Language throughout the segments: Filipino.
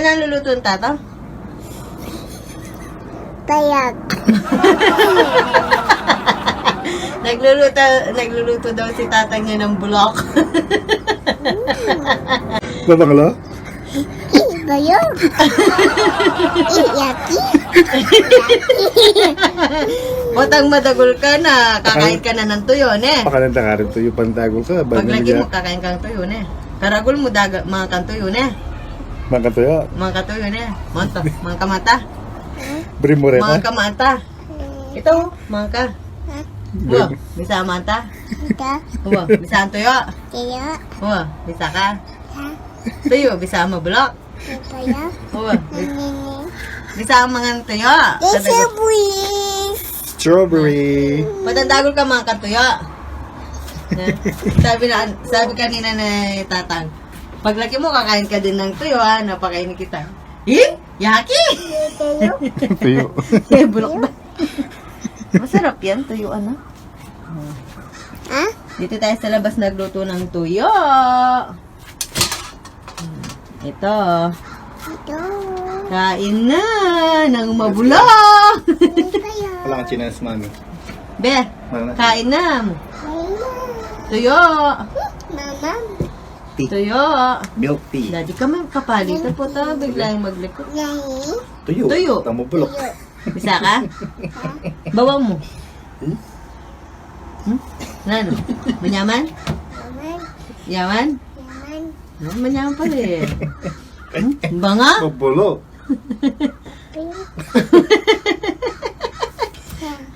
Ano ang luluto ng tatang? Payag. Nagluluto daw si tatang niya ng bulok. Babanglo? Bayog. Yaki. Botang madagol ka na, kakain ka na ng tuyo, ne? Pakalanta ka rin to yung pantagol ka. Paglagi mo, kakain kang tuyo, ne? Karagol mo, mga kang tuyo, ne? Magkatuyo. Mga katuyo, ne? Mga kamata. Brimorena. Mga kamata. Ito, mga ka. Uwa, bisa mata. Ita. Uwa, bisa ang tuyo. Kaya. Uwa, bisa ka. Ha. Tuyo, bisa ang mabulok. Payag. Uwa, Nini. bisa ang mga tuyo. Ito buwis. Strawberry. Patandagol ka mga katuyo. Sabi kanina na tatang, paglaki mo kakain ka din ng tuyo ha, napakainin kita. Eh? Yaki! Tayo. Tuyo. Eh, bulok ba? Masarap yan, tuyo ano? Ha? Dito tayo sa labas nagluto ng tuyo. Ito. Ito. Kain na ng mabulok. Payag. Wala kang chinas, mami. Be, kain na. Tuyo. Mama. Tuyo. Milk tea. Daddy ka man kapalito po ta, biglang maglikot. Yahi. Tuyo. Tuyo. Tamo bulok. Bisa ka? Bawang mo. Ano? Manyaman? Yaman. Yaman? Yaman. Manyaman pala eh. Banga? Mabulok.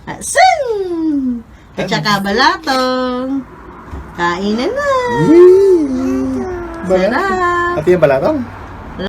Asan? At saka balatong. Kainan na. Sarap. Ate yung balatong?